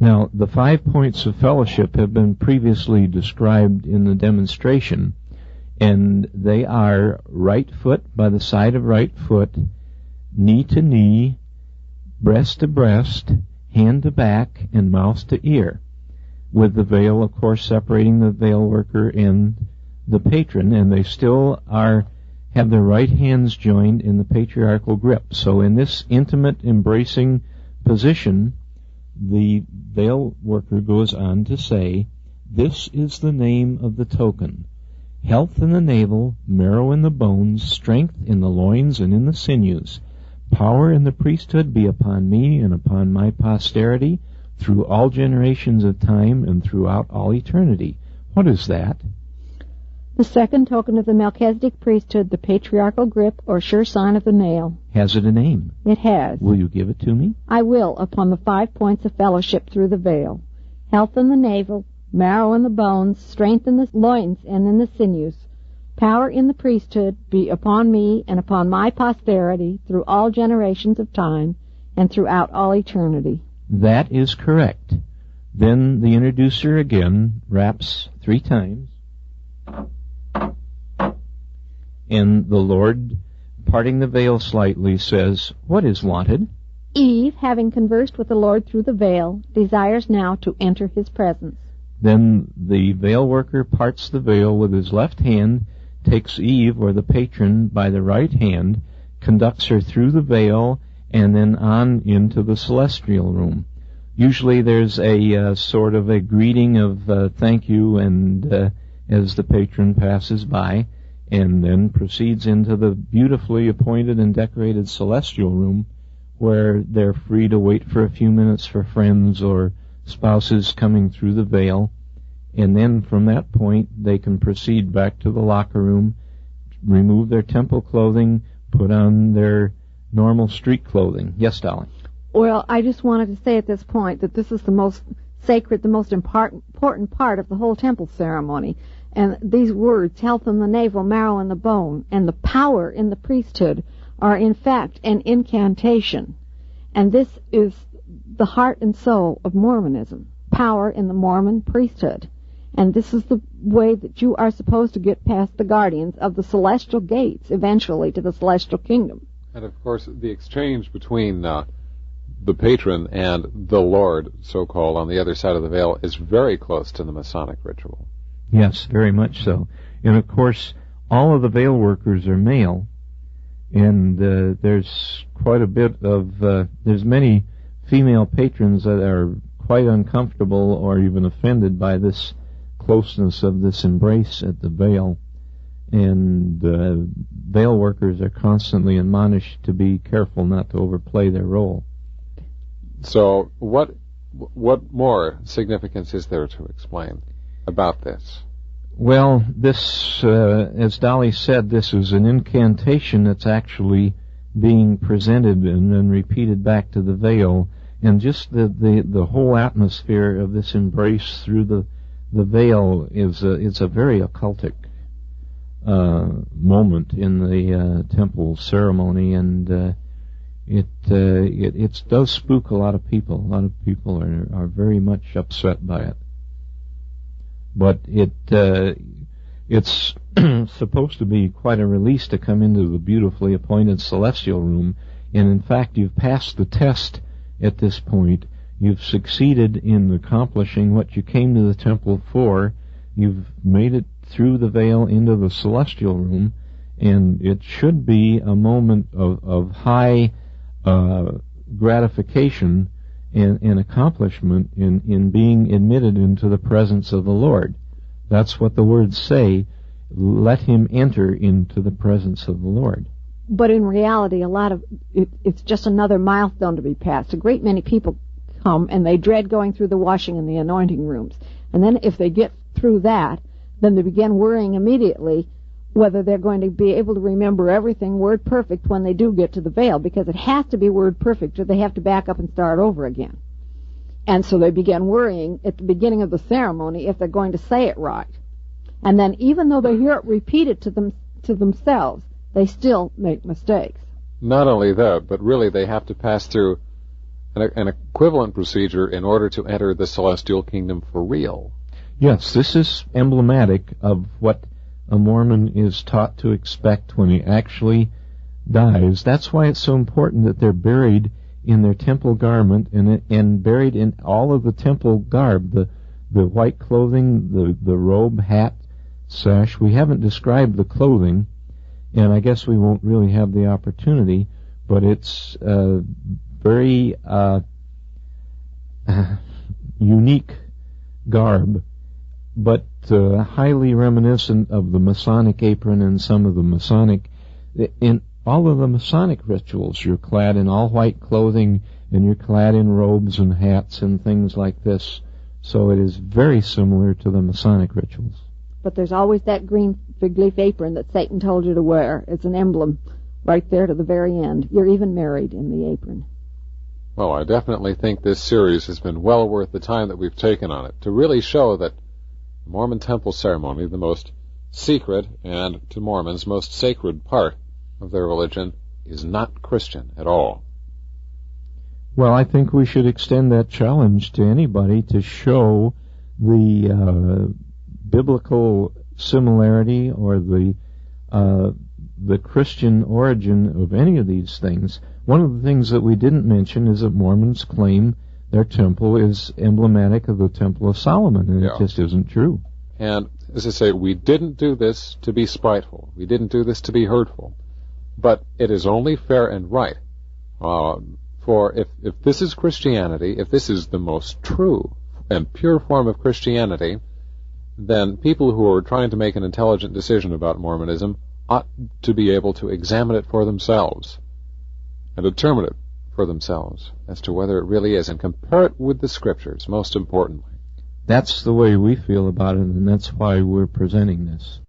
Now, the 5 points of fellowship have been previously described in the demonstration, and they are right foot by the side of right foot, knee to knee, breast to breast, hand to back, and mouth to ear, with the veil, of course, separating the veil worker and the patron, and they still have their right hands joined in the patriarchal grip. So in this intimate, embracing position, the veil worker goes on to say, "This is the name of the token. Health in the navel, marrow in the bones, strength in the loins and in the sinews. Power in the priesthood be upon me and upon my posterity through all generations of time and throughout all eternity." What is that? The second token of the Melchizedek priesthood, the patriarchal grip, or sure sign of the nail. Has it a name? It has. Will you give it to me? I will, upon the 5 points of fellowship through the veil. Health in the navel, marrow in the bones, strength in the loins and in the sinews. Power in the priesthood be upon me and upon my posterity through all generations of time and throughout all eternity. That is correct. Then the introducer again raps 3 times. And the Lord, parting the veil slightly, says, "What is wanted?" Eve, having conversed with the Lord through the veil, desires now to enter his presence. Then the veil worker parts the veil with his left hand, takes Eve, or the patron, by the right hand, conducts her through the veil, and then on into the celestial room. Usually there's a sort of a greeting of thank you, and as the patron passes by, and then proceeds into the beautifully appointed and decorated celestial room, where they're free to wait for a few minutes for friends or spouses coming through the veil, and then from that point they can proceed back to the locker room, remove their temple clothing, put on their normal street clothing. Yes, darling? Well, I just wanted to say at this point that this is the most sacred, the most important part of the whole temple ceremony. And these words, health in the navel, marrow in the bone, and the power in the priesthood, are in fact an incantation. And this is the heart and soul of Mormonism, power in the Mormon priesthood. And this is the way that you are supposed to get past the guardians of the celestial gates, eventually to the celestial kingdom. And of course, the exchange between the patron and the Lord, so-called, on the other side of the veil, is very close to the Masonic ritual. Yes, very much so. And of course, all of the veil workers are male, and there's quite a bit of, there's many female patrons that are quite uncomfortable or even offended by this closeness of this embrace at the veil. And veil workers are constantly admonished to be careful not to overplay their role. So what more significance is there to explain about this? Well, this, as Dolly said, this is an incantation that's actually being presented and then repeated back to the veil, and just the whole atmosphere of this embrace through the veil is a very occultic moment in the temple ceremony, and it does spook a lot of people. A lot of people are very much upset by it. But it's supposed to be quite a release to come into the beautifully appointed celestial room, and in fact you've passed the test at this point. You've succeeded in accomplishing what you came to the temple for. You've made it through the veil into the celestial room, and it should be a moment of high gratification and accomplishment in being admitted into the presence of the Lord. That's what the words say. Let him enter into the presence of the Lord. But in reality, it's just another milestone to be passed. A great many people come and they dread going through the washing and the anointing rooms. And then if they get through that, then they begin worrying immediately whether they're going to be able to remember everything word perfect when they do get to the veil, because it has to be word perfect or they have to back up and start over again. And so they begin worrying at the beginning of the ceremony if they're going to say it right. And then even though they hear it repeated to themselves, they still make mistakes. Not only that, but really they have to pass through an equivalent procedure in order to enter the celestial kingdom for real. Yes, this is emblematic of what a Mormon is taught to expect when he actually dies. That's why it's so important that they're buried in their temple garment and buried in all of the temple garb, the white clothing, the robe, hat, sash. We haven't described the clothing, and I guess we won't really have the opportunity, but it's very unique garb, but highly reminiscent of the Masonic apron and some of the Masonic. In all of the Masonic rituals, you're clad in all white clothing, and you're clad in robes and hats and things like this. So it is very similar to the Masonic rituals. But there's always that green fig leaf apron that Satan told you to wear. It's an emblem right there to the very end. You're even married in the apron. Well, I definitely think this series has been well worth the time that we've taken on it to really show that the Mormon temple ceremony, the most secret and, to Mormons, most sacred part of their religion, is not Christian at all. Well, I think we should extend that challenge to anybody to show the biblical similarity or the Christian origin of any of these things. One of the things that we didn't mention is that Mormons claim their temple is emblematic of the Temple of Solomon, and it just isn't true. And, as I say, we didn't do this to be spiteful. We didn't do this to be hurtful. But it is only fair and right. For if this is Christianity, if this is the most true and pure form of Christianity, then people who are trying to make an intelligent decision about Mormonism ought to be able to examine it for themselves and determine it for themselves as to whether it really is, and compare it with the Scriptures, most importantly. That's the way we feel about it, and that's why we're presenting this.